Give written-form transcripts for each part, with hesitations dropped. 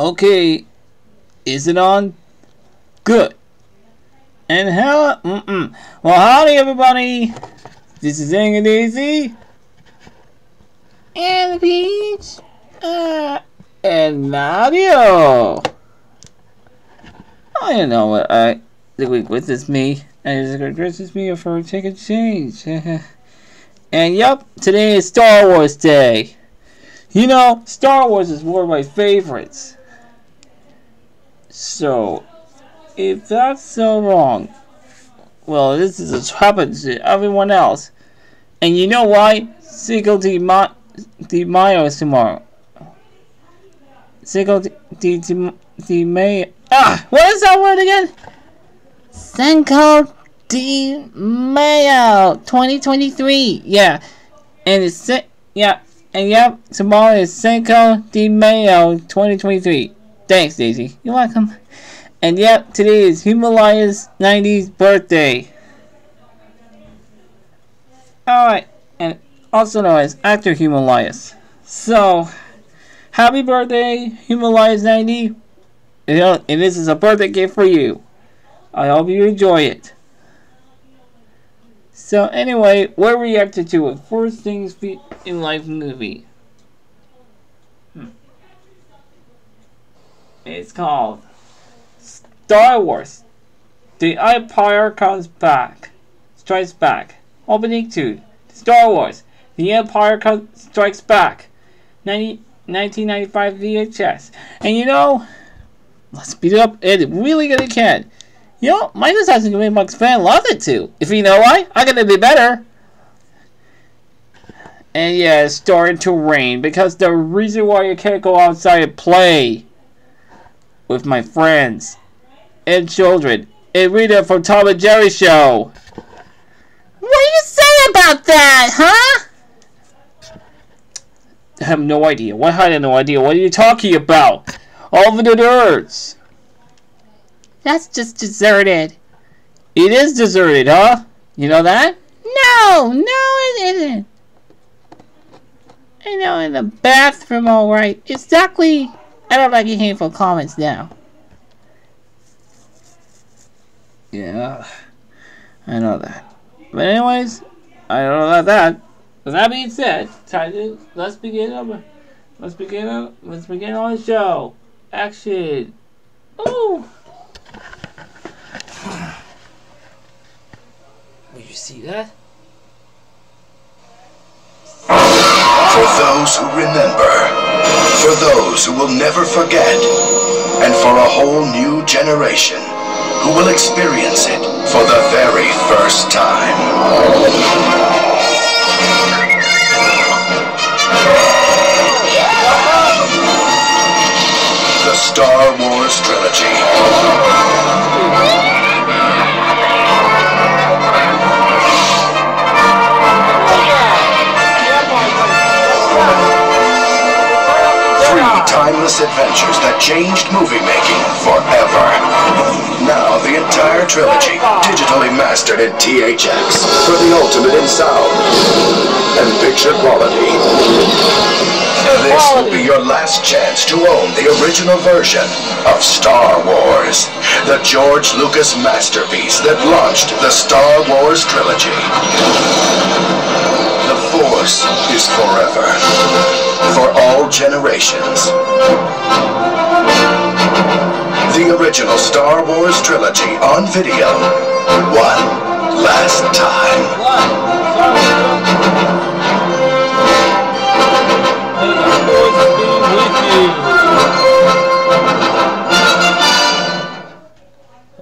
Okay, is it on? Good. And how? Well, howdy everybody. This is Aang and Daisy. And Peach. And Nadio. I don't know what the week with this me. And this is me for a ticket change. And yep, today is Star Wars Day. You know, Star Wars is one of my favorites. So, if that's so wrong, well, this is a happen to everyone else. And you know why? Cinco de Mayo is tomorrow. Cinco de Mayo. What is that word again? Cinco de Mayo 2023. Yeah. And it's and yep, tomorrow is Cinco de Mayo 2023. Thanks, Daisy. You're welcome. And yep, today is Himalaya's 90s birthday. Alright, and also known as actor Himalayas. So, happy birthday, Himalayas 90. You know, and this is a birthday gift for you. I hope you enjoy it. So anyway, we're reacting to a First Things in Life movie. It's called Star Wars. The Empire Strikes Back. Opening 2. Star Wars. The Empire Strikes Back. 1995 VHS. And you know, let's speed it up. It really gonna can. You know, Michael Jackson and Max fan love it too. If you know why, I'm gonna be better. And yeah, it's starting to rain because the reason why you can't go outside and play with my friends and children and read it from Tom and Jerry show. What do you say about that, huh? I have no idea. I have no idea. What are you talking about? All of the nerds. That's just deserted. It is deserted, huh? You know that? No, it isn't. I know, in the bathroom, alright. Exactly. I don't like your hateful comments now. Yeah, I know that. But anyways, I don't know about that. With that being said, let's begin on the show. Action. Ooh. Will you see that? For those who remember, for those who will never forget, and for a whole new generation who will experience it for the very first time. The Star Wars Trilogy. 3 timeless adventures that changed movie making forever. Now the entire trilogy, digitally mastered in THX for the ultimate in sound and picture quality. This will be your last chance to own the original version of Star Wars, the George Lucas masterpiece that launched the Star Wars trilogy. The Force is forever, for all generations. The original Star Wars trilogy on video, one last time.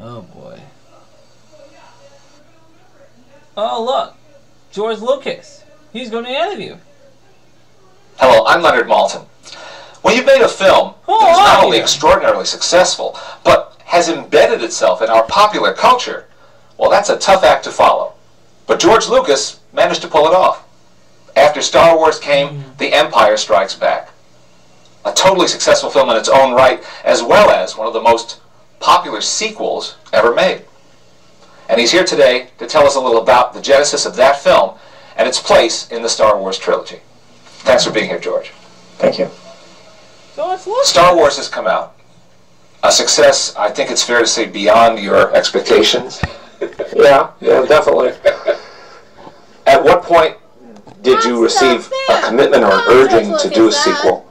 Oh boy. Oh look, George Lucas. He's going to interview. Hello, I'm Leonard Maltin. When you've made a film that is not only extraordinarily successful, but has embedded itself in our popular culture, well, that's a tough act to follow. But George Lucas managed to pull it off. After Star Wars came The Empire Strikes Back. A totally successful film in its own right, as well as one of the most popular sequels ever made. And he's here today to tell us a little about the genesis of that film and its place in the Star Wars trilogy. Thanks for being here, George. Thank you. Star Wars has come out. A success, I think it's fair to say, beyond your expectations. Yeah, definitely. At what point did you receive a commitment or an urging to do a sequel?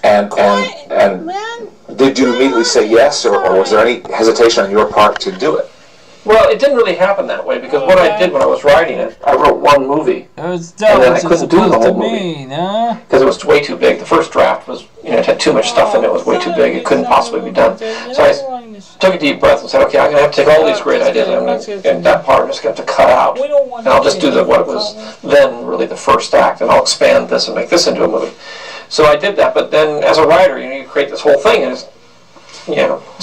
And did you immediately say yes, or was there any hesitation on your part to do it? Well, it didn't really happen that way, because what I did when I was writing it, I wrote one movie, and then I couldn't do the whole movie, because it was way too big. The first draft was, it had too much stuff in it, it was way too big, it couldn't possibly be done. So I took a deep breath and said, okay, I'm going to have to take all these great ideas, and that part I'm just going to have to cut out, and I'll just do what was then really the first act, and I'll expand this and make this into a movie. So I did that, but then as a writer, you create this whole thing, and it's,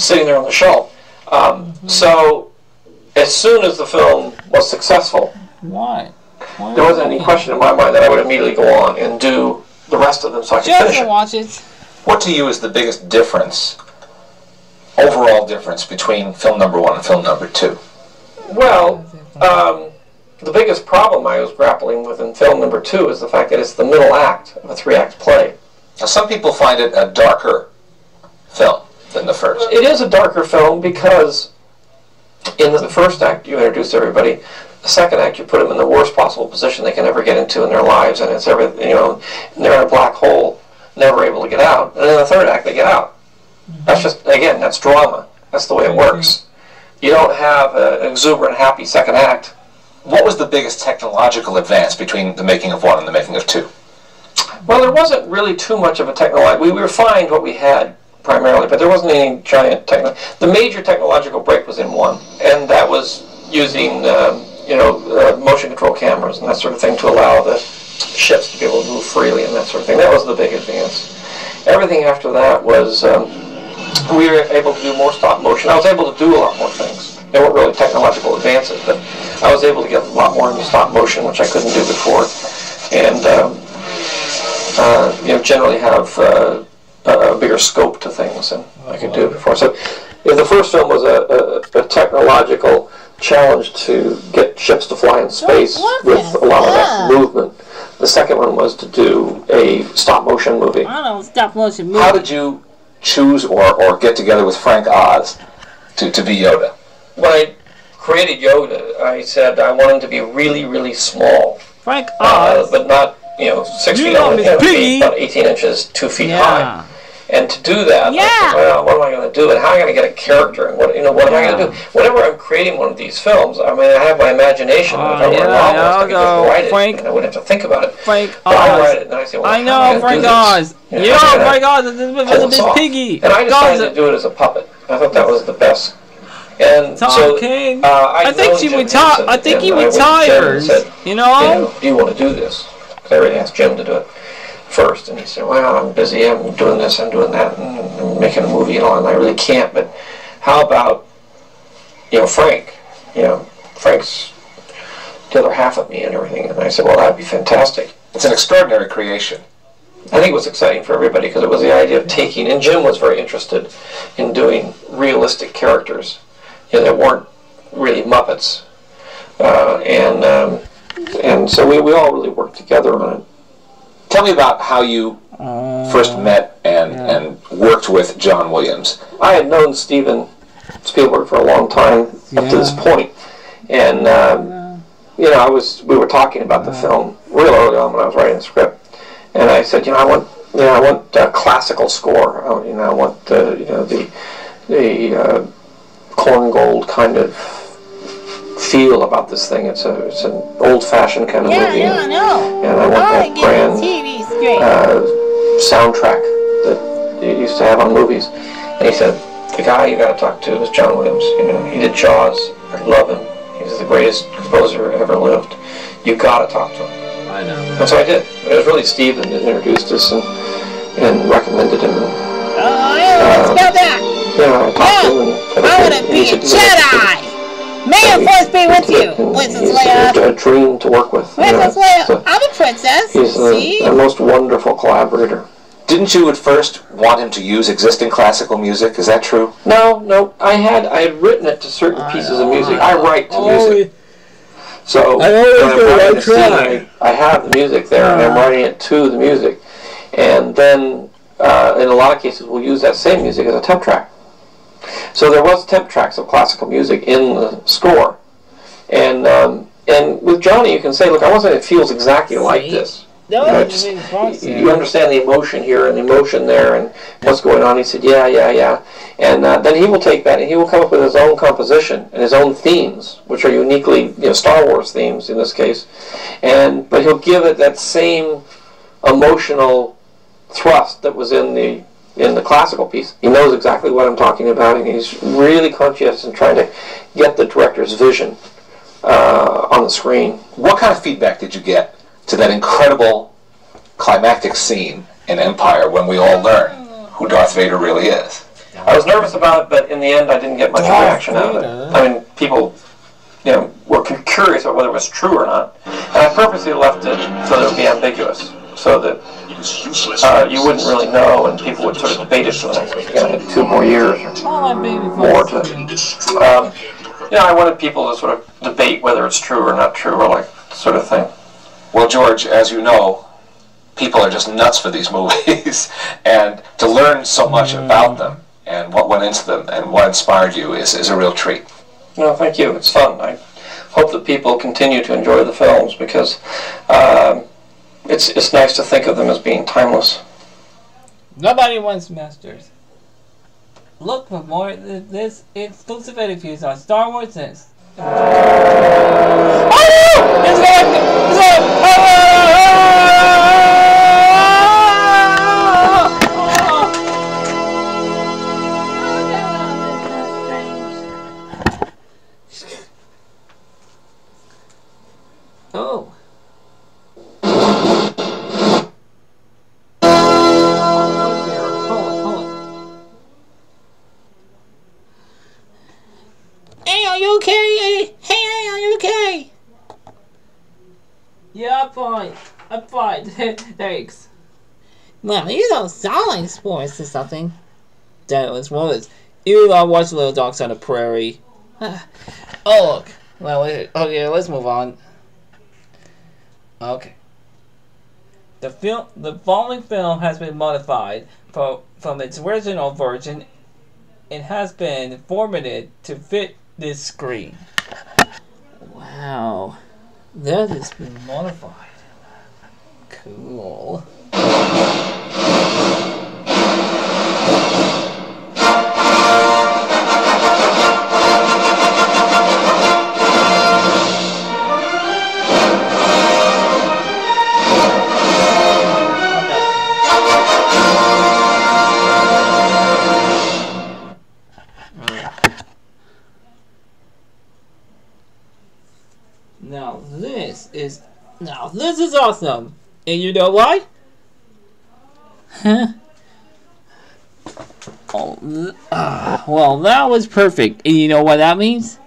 sitting there on the shelf. So as soon as the film was successful, there wasn't any question in my mind that I would immediately go on and do the rest of them so I could finish it. What to you is the biggest difference, overall difference, between film number 1 and film number 2? Well, the biggest problem I was grappling with in film number 2 is the fact that it's the middle act of a 3-act play. Now, some people find it a darker film than the first. It is a darker film because in the first act you introduce everybody. The second act you put them in the worst possible position they can ever get into in their lives, and it's everything, and they're in a black hole, never able to get out. And in the third act they get out. That's just, again, that's drama. That's the way it works. You don't have an exuberant, happy second act. What was the biggest technological advance between the making of 1 and the making of 2? Well, there wasn't really too much of a technological. We refined what we had primarily, but there wasn't any giant technology. The major technological break was in 1, and that was using motion control cameras and that sort of thing to allow the ships to be able to move freely and that sort of thing. That was the big advance. Everything after that was we were able to do more stop motion. I was able to do a lot more things. They weren't really technological advances, but I was able to get a lot more into stop motion, which I couldn't do before, and generally have a bigger scope to things than I could do before. So, the first film was a technological challenge to get ships to fly in space with a lot of that movement. The second one was to do a stop motion movie. Stop motion movie. How did you choose or get together with Frank Oz to be Yoda? When I created Yoda, I said I want him to be really, really small. Frank Oz. But not, 6 feet long, about 18 inches, 2 feet high. And to do that, I said, well, what am I going to do, and how am I going to get a character, and what am I going to do? Whenever I'm creating one of these films, I have my imagination. If I were a novelist, I could just write it, and I wouldn't have to think about it. Frank Oz. I write it, and I say, well, I know Frank Oz. Frank Oz is a big piggy. And I decided to do it as a puppet. I thought that was the best. And so I think he retires. Do you want to do this? Because I already asked Jim to do it first, and he said, well, I'm busy, I'm doing this, I'm doing that, and I'm making a movie and all, and I really can't, but how about, Frank? Frank's the other half of me and everything. And I said, well, that'd be fantastic. It's an extraordinary creation. I think it was exciting for everybody because it was the idea of taking, and Jim was very interested in doing realistic characters that weren't really Muppets. And so we all really worked together on it. Tell me about how you first met and worked with John Williams. I had known Steven Spielberg for a long time up to this point, and we were talking about the film real early on when I was writing the script, and I said, I want a classical score. I want the corn gold kind of feel about this thing. It's an old-fashioned kind of movie. I know. And I want that grand soundtrack that you used to have on movies. And he said, the guy you got to talk to is John Williams. He did Jaws. I love him. He's the greatest composer ever lived. You got to talk to him. I know. And so I did. It was really Steven that introduced us and recommended him. Let's go back. I talked to him. I want to be a Jedi. May the Force be with you, Princess Leia. A dream to work with. Princess Leia, I'm a princess. He's the most wonderful collaborator. Didn't you at first want him to use existing classical music? Is that true? No. I had written it to certain pieces of music. I write to music. So when I'm writing a scene, I have the music there, and I'm writing it to the music. And then in a lot of cases, will use that same music as a temp track. So there was temp tracks of classical music in the score. And with Johnny, you can say, look, I want something that feels exactly like this. No, you understand the emotion here and the emotion there and what's going on. He said, yeah. And then he will take that and he will come up with his own composition and his own themes, which are uniquely, Star Wars themes in this case. But he'll give it that same emotional thrust that was in the classical piece. He knows exactly what I'm talking about, and he's really conscientious in trying to get the director's vision on the screen. What kind of feedback did you get to that incredible climactic scene in Empire when we all learn who Darth Vader really is? I was nervous about it, but in the end, I didn't get much reaction out of it. I mean, people, were curious about whether it was true or not, and I purposely left it so that it would be ambiguous, so that you wouldn't really know, and people would sort of debate it for the next 2 more years or more. I wanted people to sort of debate whether it's true or not true, or sort of thing. Well, George, as you know, people are just nuts for these movies, and to learn so much about them and what went into them and what inspired you is a real treat. No, thank you. It's fun. I hope that people continue to enjoy the films because it's nice to think of them as being timeless. Nobody wants masters. Look for more of this exclusive interviews on Star Wars News. Oh. Hey, are you okay? Hey, are you okay? Yeah, I'm fine. Thanks. Well, you don't sound like sports or something. That was worse. You watch Little Dogs on the Prairie. Oh, look. Well, okay, let's move on. Okay. The following film has been modified from its original version and has been formatted to fit this screen. Wow. That has been modified. Cool. Now this is awesome. And you know why? Huh? Well, that was perfect. And you know what that means?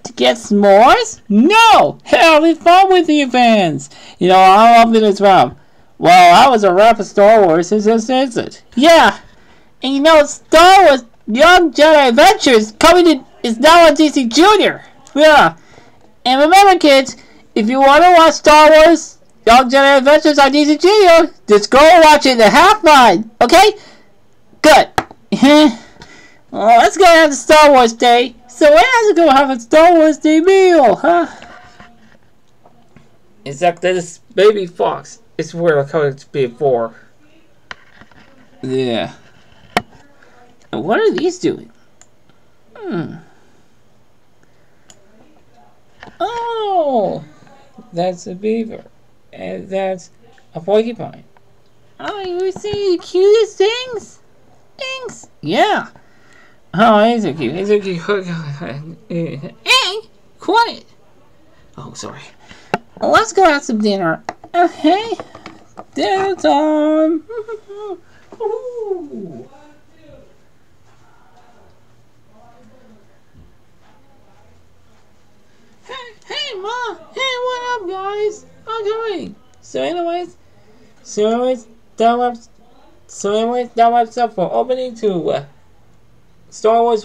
To get s'mores? No! Having fun with you fans! I love it as well. Well, I was a rap of Star Wars, it just isn't. Yeah! And Star Wars Young Jedi Adventures is now on DC Junior. Yeah! And remember, kids, if you want to watch Star Wars Young Jedi Adventures on DC Junior, just go watch it and have fun, okay? Good. Well, let's go have the Star Wars Day. So when has to go have a Star Wars Day meal, huh? Except that this baby fox is where the code to be for. Yeah. And what are these doing? Oh! That's a beaver. And that's a porcupine. Oh, you see the cutest things? Things? Yeah. Oh, these are cute. These are cute. Hey! Quiet! Oh, sorry. Let's go have some dinner. Okay? Dinner time! Ooh. Hey, Ma! Hey, what up, guys? Okay. So anyways, that wraps up for opening to Star Wars.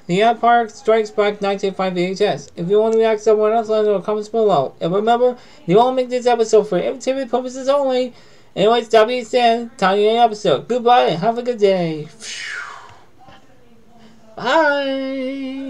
The Empire Strikes Back 1985 VHS. If you want to react to someone else, let us know in the comments below. And remember, you only make this episode for entertainment purposes only. Anyways, W said, time to end the episode. Goodbye and have a good day. Bye.